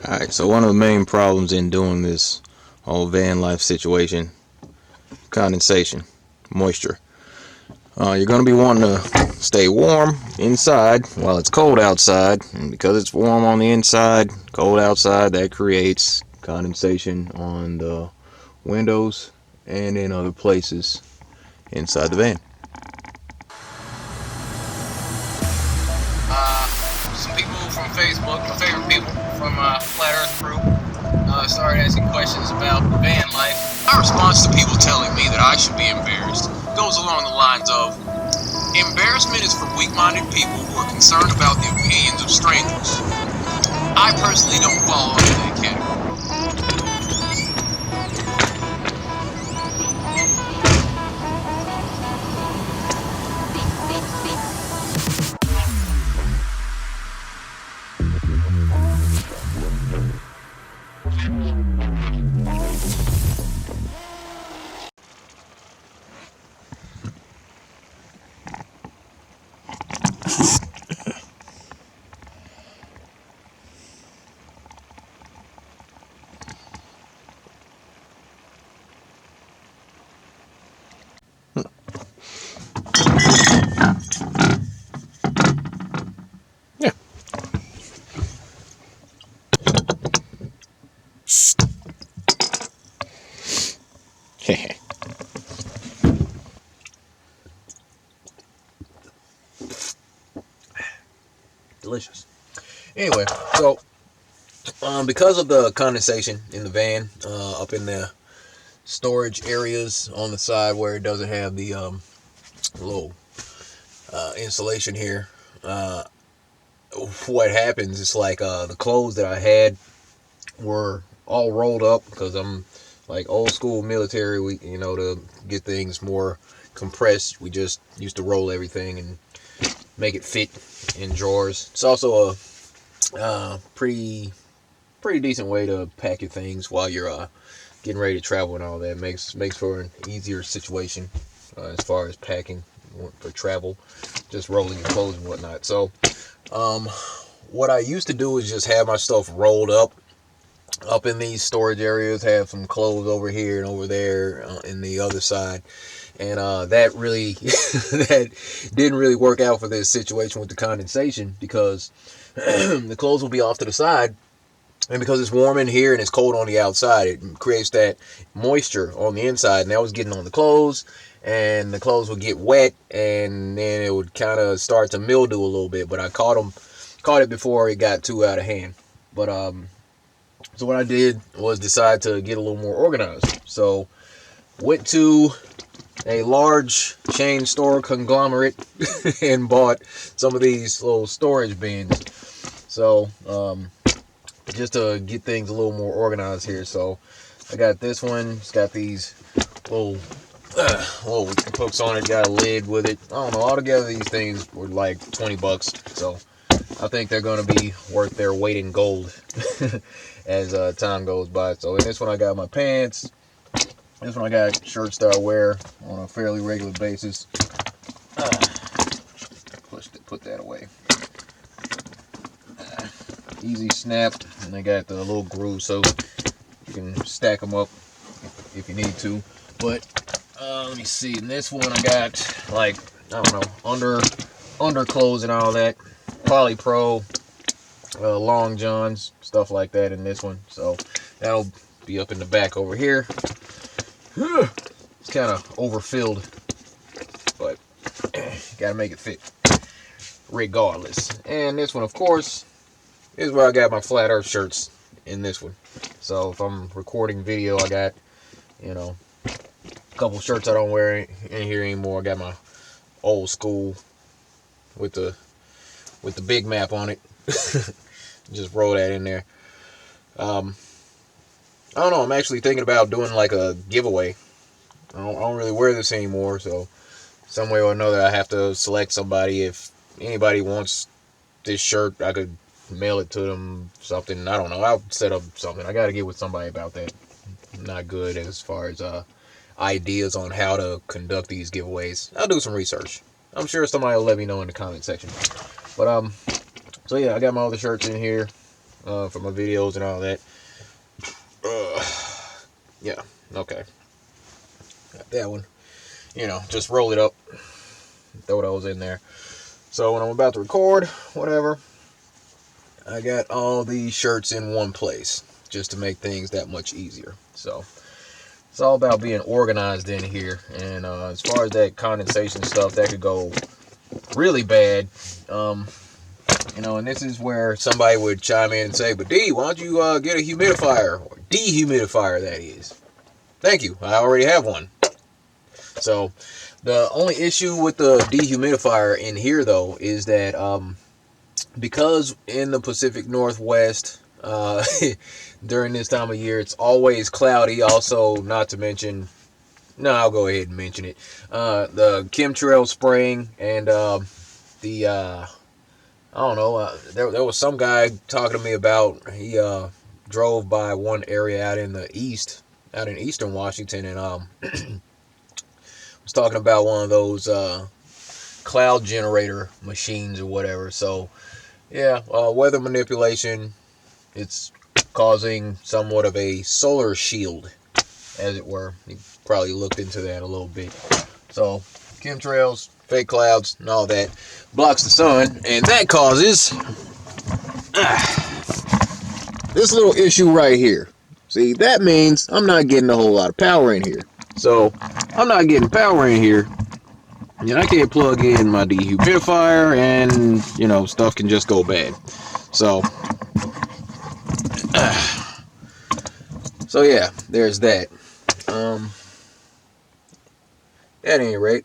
Alright, so one of the main problems in doing this whole van life situation, condensation, moisture. You're going to be wanting to stay warm inside while it's cold outside, and because it's warm on the inside, cold outside, that creates condensation on the windows and in other places inside the van. Some people from Facebook, my favorite people from Flat Earth Crew, started asking questions about van life. My response to people telling me that I should be embarrassed goes along the lines of, embarrassment is for weak-minded people who are concerned about the opinions of strangers. I personally don't fall under that category. Yeah. Delicious. Anyway, so because of the condensation in the van, up in the storage areas on the side where it doesn't have the little insulation here, what happens is like the clothes that I had were all rolled up because I'm like old school military. We, to get things more compressed, we just used to roll everything and make it fit in drawers. It's also a pretty decent way to pack your things while you're getting ready to travel and all that. Makes for an easier situation as far as packing for travel, just rolling your clothes and whatnot. So what I used to do is just have my stuff rolled up in these storage areas, have some clothes over here and over there in the other side. And that really that didn't really work out for this situation with the condensation, because the clothes will be off to the side, and because it's warm in here and it's cold on the outside, it creates that moisture on the inside, and that was getting on the clothes, and the clothes would get wet, and then it would kind of start to mildew a little bit. But I caught it before it got too out of hand. But so what I did was decide to get a little more organized. So went to a large chain store conglomerate and bought some of these little storage bins. So just to get things a little more organized here. So I got this one. It's got these little hooks on it. Got a lid with it. I don't know. Altogether, these things were like $20. So I think they're going to be worth their weight in gold as time goes by. So in this one, I got my pants. This one I got shirts that I wear on a fairly regular basis. Put that away. Easy snap, and they got the little groove so you can stack them up if you need to. But let me see. In this one I got, like, I don't know, underclothes and all that. Polypro, long johns, stuff like that in this one. So that'll be up in the back over here. It's kind of overfilled, but gotta make it fit regardless. And this one, of course, is where I got my Flat Earth shirts in this one. So if I'm recording video, I got, a couple shirts I don't wear in here anymore. I got my old school with the big map on it. Just roll that in there. I don't know. I'm actually thinking about doing like a giveaway. I don't really wear this anymore, so some way or another I have to select somebody. If anybody wants this shirt, I could mail it to them, something. I don't know. I'll set up something. I got to get with somebody about that. I'm not good as far as ideas on how to conduct these giveaways. I'll do some research. I'm sure somebody will let me know in the comment section. But so yeah, I got my other shirts in here. for my videos and all that. Yeah, okay. Got that one. You know, just roll it up, throw those in there. So when I'm about to record, whatever, I got all these shirts in one place just to make things that much easier. So it's all about being organized in here. And as far as that condensation stuff, that could go really bad. You know, and this is where somebody would chime in and say, "But D, why don't you get a humidifier or dehumidifier?" That is. Thank you. I already have one. So the only issue with the dehumidifier in here, though, is that because in the Pacific Northwest, during this time of year, it's always cloudy. Also, not to mention, no, I'll go ahead and mention it. The chemtrail spraying and the I don't know. There was some guy talking to me about he drove by one area out in the east, out in eastern Washington, and was talking about one of those cloud generator machines or whatever. So yeah, weather manipulation. It's causing somewhat of a solar shield, as it were. You probably looked into that a little bit. So chemtrails, fake clouds, and all that blocks the sun, and that causes this little issue right here. See, that means I'm not getting a whole lot of power in here. So I'm not getting power in here, and I can't plug in my dehumidifier, and you know, stuff can just go bad. So so yeah, there's that. Um, at any rate,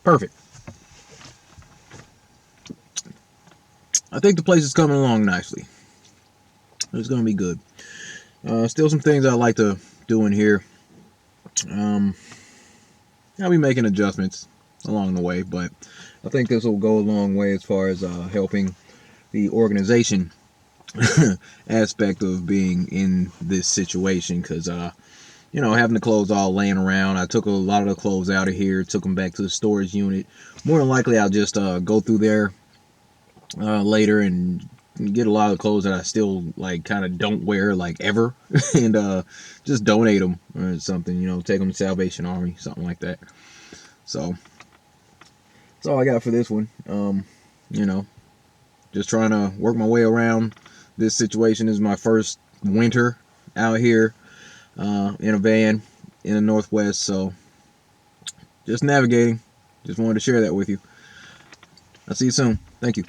perfect. I think the place is coming along nicely. It's gonna be good. Still some things I like to do in here. Um, I'll be making adjustments along the way, but I think this will go a long way as far as helping the organization aspect of being in this situation. Because you know, having the clothes all laying around, I took a lot of the clothes out of here, took them back to the storage unit. More than likely, I'll just go through there later and get a lot of clothes that I still like kind of don't wear like ever and just donate them or something, you know, take them to Salvation Army, something like that. So that's all I got for this one. You know, just trying to work my way around this situation. This is my first winter out here in a van in the Northwest, so just navigating. Just wanted to share that with you. I'll see you soon. Thank you.